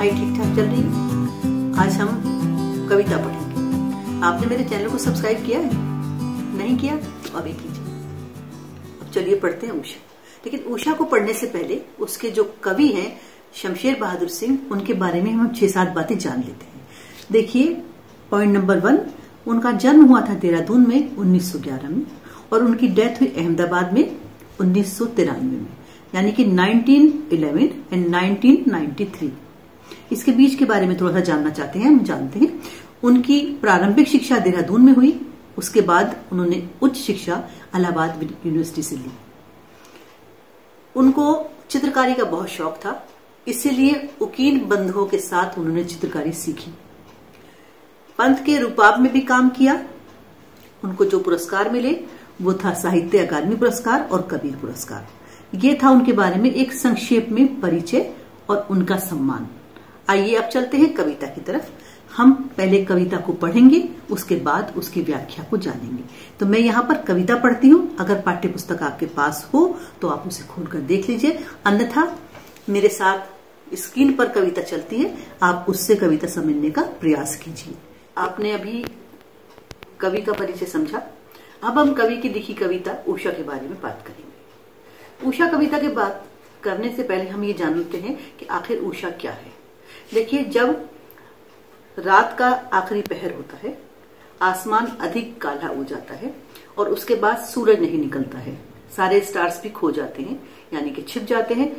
पढ़ाई ठीक ठाक चल रही है। आज हम कविता पढ़ेंगे। आपने मेरे चैनल को सब्सक्राइब किया है? नहीं किया तो अभी कीजिए। अब चलिए पढ़ते हैं उषा। लेकिन उषा को पढ़ने से पहले उसके जो कवि हैं शमशेर बहादुर सिंह, उनके बारे में हम 6-7 बातें जान लेते हैं। देखिए, पॉइंट नंबर 1, उनका जन्म हुआ था देहरादून में 1911 में और उनकी डेथ हुई अहमदाबाद में 1993 में, यानी कि 1911 एंड 1993। इसके बीच के बारे में थोड़ा सा जानना चाहते हैं। हम जानते हैं उनकी प्रारंभिक शिक्षा देहरादून में हुई, उसके बाद उन्होंने उच्च शिक्षा इलाहाबाद यूनिवर्सिटी से ली। उनको चित्रकारी का बहुत शौक था, इसीलिए उकील बंधुओं के साथ उन्होंने चित्रकारी सीखी। पंत के रूपाब में भी काम किया। उनको जो पुरस्कार मिले वो था साहित्य अकादमी पुरस्कार और कबीर पुरस्कार। ये था उनके बारे में एक संक्षेप में परिचय और उनका सम्मान। आइए अब चलते हैं कविता की तरफ। हम पहले कविता को पढ़ेंगे, उसके बाद उसकी व्याख्या को जानेंगे। तो मैं यहाँ पर कविता पढ़ती हूँ। अगर पाठ्य पुस्तक आपके पास हो तो आप उसे खोलकर देख लीजिए, अन्यथा मेरे साथ स्क्रीन पर कविता चलती है, आप उससे कविता समझने का प्रयास कीजिए। आपने अभी कवि का परिचय समझा। अब हम कवि की लिखी कविता उषा के बारे में बात करेंगे। उषा कविता की बात करने से पहले हम ये जान लेते हैं कि आखिर उषा क्या है। देखिए, जब रात का आखिरी पहर होता है, आसमान अधिक काला हो जाता है और उसके बाद सूरज नहीं निकलता है, सारे स्टार्स भी खो जाते हैं, यानी कि छिप जाते हैं।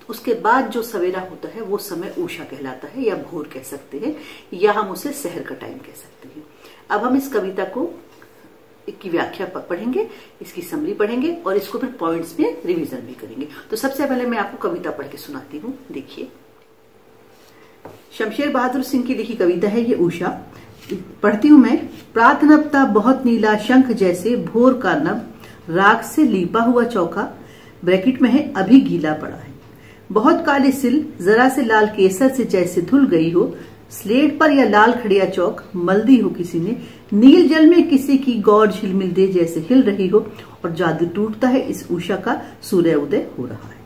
उसके बाद जो सवेरा होता है वो समय उषा कहलाता है, या भोर कह सकते हैं, या हम उसे शहर का टाइम कह सकते हैं। अब हम इस कविता को की व्याख्या पढ़ेंगे, इसकी समरी पढ़ेंगे और इसको फिर पॉइंट्स में रिवीजन भी करेंगे। तो सबसे पहले मैं आपको कविता पढ़ के सुनाती हूँ। देखिए, शमशेर बहादुर सिंह की लिखी कविता है ये उषा। पढ़ती हूं मैं। प्रात नभ था बहुत नीला शंख जैसे, भोर का नभ राख से लीपा हुआ चौका, ब्रैकेट में है अभी गीला पड़ा है। बहुत काली सिल जरा से लाल केसर से जैसे धुल गई हो, स्लेट पर या लाल खड़िया चौक मल दी हो किसी ने, नील जल में किसी की गौर झिलमिल दे जैसे हिल रही हो, और जादू टूटता है इस उषा का, सूर्य उदय हो रहा है।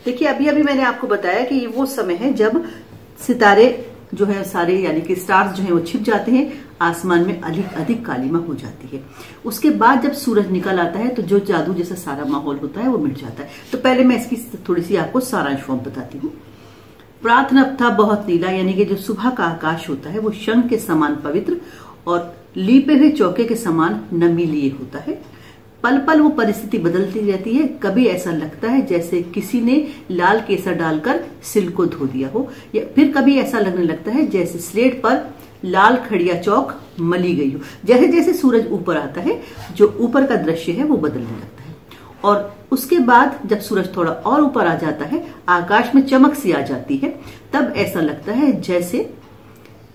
देखिए, अभी अभी मैंने आपको बताया कि ये वो समय है जब सितारे जो है सारे, यानी कि स्टार्स जो है वो छिप जाते हैं, आसमान में अधिक कालिमा हो जाती है। उसके बाद जब सूरज निकल आता है तो जो जादू जैसा सारा माहौल होता है वो मिट जाता है। तो पहले मैं इसकी थोड़ी सी आपको सारांश फॉर्म बताती हूँ। प्रात नभ था बहुत नीला, यानी कि जो सुबह का आकाश होता है वो शंख के समान पवित्र और लीपे हुए चौके के समान नमी लिए होता है। पल पल वो परिस्थिति बदलती रहती है। कभी ऐसा लगता है जैसे किसी ने लाल केसर डालकर सिल को धो दिया हो, या फिर कभी ऐसा लगने लगता है जैसे स्लेट पर लाल खड़िया चौक मली गई हो। जैसे जैसे सूरज ऊपर आता है, जो ऊपर का दृश्य है वो बदलने लगता है। और उसके बाद जब सूरज थोड़ा और ऊपर आ जाता है, आकाश में चमक सी आ जाती है, तब ऐसा लगता है जैसे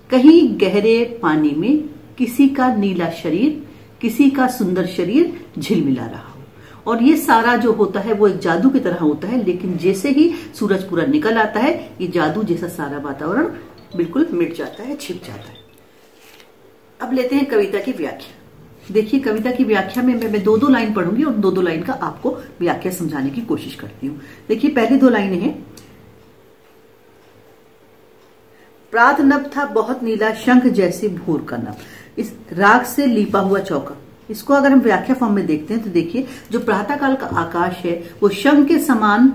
कहीं गहरे पानी में किसी का नीला शरीर, किसी का सुंदर शरीर झिलमिला रहा हो। और ये सारा जो होता है वो एक जादू की तरह होता है, लेकिन जैसे ही सूरज पूरा निकल आता है, ये जादू जैसा सारा वातावरण बिल्कुल मिट जाता है, छिप जाता है। अब लेते हैं कविता की व्याख्या। देखिए, कविता की व्याख्या में मैं 2-2 लाइन पढ़ूंगी और 2-2 लाइन का आपको व्याख्या समझाने की कोशिश करती हूँ। देखिए, पहली 2 लाइनें हैं। प्रात नभ था बहुत नीला शंख जैसे, भोर का नभ, इस राख से लीपा हुआ चौका। इसको अगर हम व्याख्या फॉर्म में देखते हैं तो देखिए, जो प्रातःकाल का आकाश है वो शंख के समान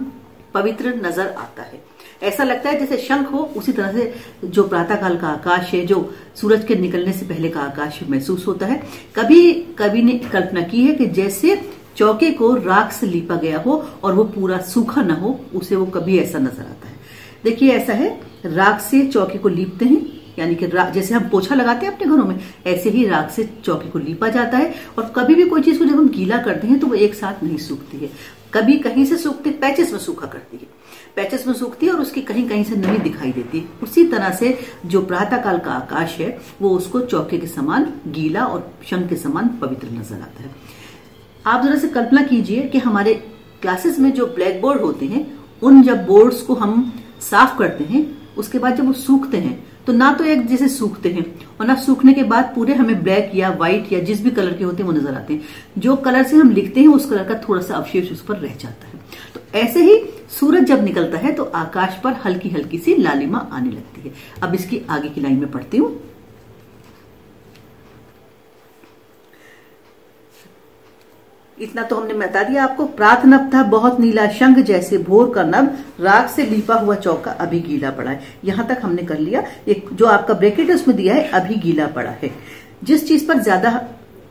पवित्र नजर आता है। ऐसा लगता है जैसे शंख हो, उसी तरह से जो प्रातःकाल का आकाश है, जो सूरज के निकलने से पहले का आकाश महसूस होता है। कभी ने कल्पना की है कि जैसे चौके को राख से लीपा गया हो और वो पूरा सूखा न हो, उसे वो कभी ऐसा नजर आता है। देखिए, ऐसा है, राख से चौके को लीपते हैं, यानी कि जैसे हम पोछा लगाते हैं अपने घरों में, ऐसे ही राख से चौके को लीपा जाता है। और कभी भी कोई चीज को जब हम गीला करते हैं तो वो एक साथ नहीं सूखती है, कभी कहीं से सूखती, पैचेस में सूखा करती है, पैचेस में सूखती है और उसकी कहीं कहीं से नमी दिखाई देती है। उसी तरह से जो प्रातःकाल का आकाश है वो उसको चौके के समान गीला और शंख के समान पवित्र नजर आता है। आप जरा से कल्पना कीजिए कि हमारे क्लासेस में जो ब्लैक बोर्ड होते हैं, उन जब बोर्ड्स को हम साफ करते हैं, उसके बाद जब वो सूखते हैं तो ना तो एक जैसे सूखते हैं और ना सूखने के बाद पूरे हमें ब्लैक या व्हाइट या जिस भी कलर के होते हैं वो नजर आते हैं। जो कलर से हम लिखते हैं उस कलर का थोड़ा सा अवशेष उस पर रह जाता है। तो ऐसे ही सूरज जब निकलता है तो आकाश पर हल्की हल्की सी लालिमा आने लगती है। अब इसकी आगे की लाइन में पढ़ती हूं। इतना तो हमने बता दिया आपको। प्रात नभ था बहुत नीला शंख जैसे भोर का नभ, राख से लीपा हुआ चौका अभी गीला पड़ा है। यहां तक हमने कर लिया। एक जो आपका ब्रैकेट है उसमें दिया है अभी गीला पड़ा है। जिस चीज पर ज्यादा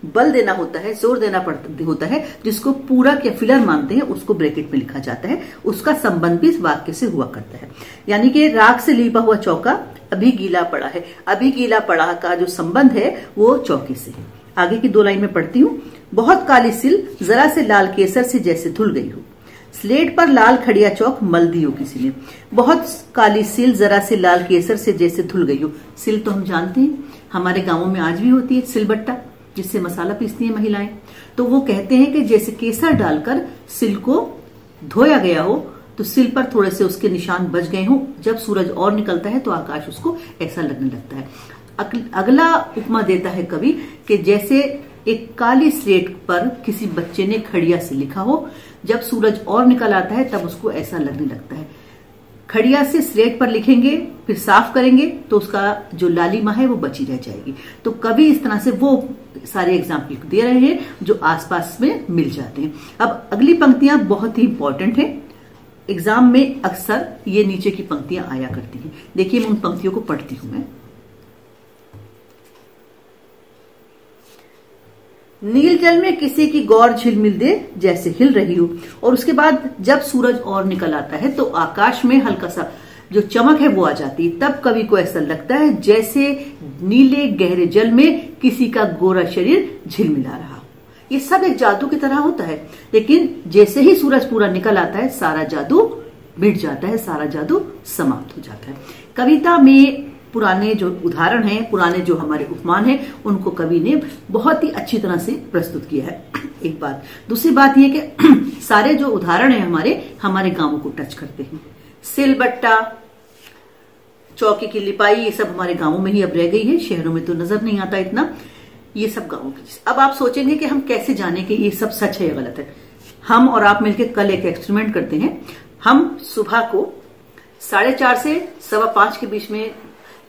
बल देना होता है, जोर देना होता है, जिसको पूरक या फिलर मानते हैं, उसको ब्रैकेट में लिखा जाता है। उसका संबंध भी इस वाक्य से हुआ करता है। यानी कि राख से लीपा हुआ चौका अभी गीला पड़ा है। अभी गीला पड़ा का जो संबंध है वो चौके से है। आगे की 2 लाइन में पढ़ती हूँ। बहुत काली सिल जरा से लाल केसर से जैसे धुल गई हो, स्लेट पर लाल खड़िया चौक मल दी हो किसी ने। बहुत काली सिल जरा से लाल केसर से जैसे धुल गई हो। सिल तो हम जानते हैं, हमारे गांवों में आज भी होती है सिलबट्टा, जिससे मसाला पीसती हैं महिलाएं। तो वो कहते हैं कि जैसे केसर डालकर सिल को धोया गया हो तो सिल पर थोड़े से उसके निशान बच गए हों। जब सूरज और निकलता है तो आकाश उसको ऐसा लगने लगता है। अगला उपमा देता है कवि कि जैसे एक काली स्लेट पर किसी बच्चे ने खड़िया से लिखा हो, जब सूरज और निकल आता है तब उसको ऐसा लगने लगता है। खड़िया से स्लेट पर लिखेंगे, फिर साफ करेंगे तो उसका जो लालिमा है वो बची रह जाएगी। तो कवि इस तरह से वो सारे एग्जाम्पल दे रहे हैं जो आसपास में मिल जाते हैं। अब अगली पंक्तियां बहुत ही इंपॉर्टेंट है। एग्जाम में अक्सर ये नीचे की पंक्तियां आया करती हैं। देखिए मैं उन पंक्तियों को पढ़ती हूं। मैं नील जल में किसी की गौर झिलमिल दे जैसे हिल रही हो। और उसके बाद जब सूरज और निकल आता है तो आकाश में हल्का सा जो चमक है वो आ जाती है। तब कवि को ऐसा लगता है जैसे नीले गहरे जल में किसी का गोरा शरीर झिलमिला रहा हो। ये सब एक जादू की तरह होता है, लेकिन जैसे ही सूरज पूरा निकल आता है सारा जादू मिट जाता है, सारा जादू समाप्त हो जाता है। कविता में पुराने जो उदाहरण हैं, पुराने जो हमारे उपमान हैं, उनको कवि ने बहुत ही अच्छी तरह से प्रस्तुत किया है। एक बात। दूसरी बात यह कि सारे जो उदाहरण हैं हमारे गांवों को टच करते हैं। सिलबट्टा, चौकी की लिपाई, ये सब हमारे गांवों में ही अब रह गई है, शहरों में तो नजर नहीं आता इतना। ये सब गांवों की। अब आप सोचेंगे कि हम कैसे जाने कि ये सब सच है या गलत है। हम और आप मिलकर कल एक एक्सपेरिमेंट करते हैं। हम सुबह को 4:30 से 5:15 के बीच में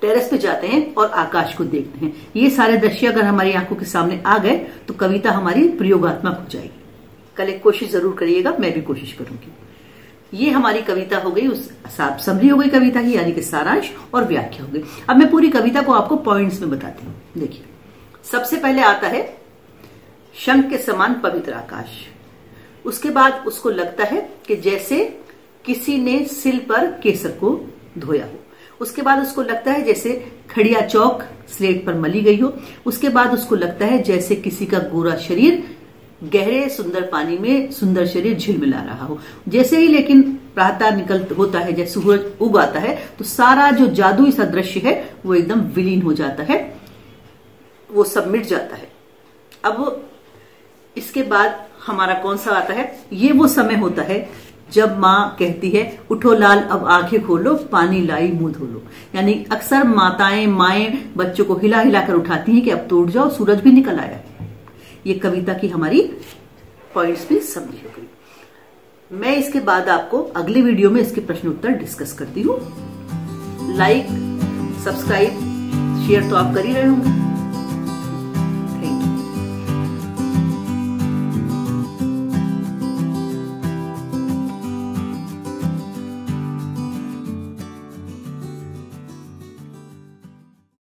टेरेस पे जाते हैं और आकाश को देखते हैं। ये सारे दृश्य अगर हमारी आंखों के सामने आ गए तो कविता हमारी प्रयोगात्मक हो जाएगी। कल एक कोशिश जरूर करिएगा, मैं भी कोशिश करूंगी। ये हमारी कविता हो गई, उस समरी हो गई कविता की, यानी कि सारांश और व्याख्या हो गई। अब मैं पूरी कविता को आपको पॉइंट्स में बताती हूँ। देखिए, सबसे पहले आता है शंख के समान पवित्र आकाश। उसके बाद उसको लगता है कि जैसे किसी ने सिल पर केसर को धोया हो। उसके बाद उसको लगता है जैसे खड़िया चौक स्लेट पर मली गई हो। उसके बाद उसको लगता है जैसे किसी का गोरा शरीर गहरे सुंदर पानी में सुंदर शरीर झिलमिला रहा हो। जैसे ही लेकिन प्रातः निकल होता है, जैसे सूरज उग आता है, तो सारा जो जादुई सा दृश्य है वो एकदम विलीन हो जाता है, वो सब मिट जाता है। अब इसके बाद हमारा कौन सा आता है? ये वो समय होता है जब माँ कहती है उठो लाल अब आंखें खोलो, पानी लाई मुंह धो लो। यानी अक्सर माएं बच्चों को हिला हिला कर उठाती हैं कि अब तो उठ जाओ, सूरज भी निकल आया है। ये कविता की हमारी पॉइंट्स भी समझी हो गई। मैं इसके बाद आपको अगले वीडियो में इसके प्रश्न उत्तर डिस्कस करती हूँ। लाइक, सब्सक्राइब, शेयर तो आप कर ही रहे होंगे।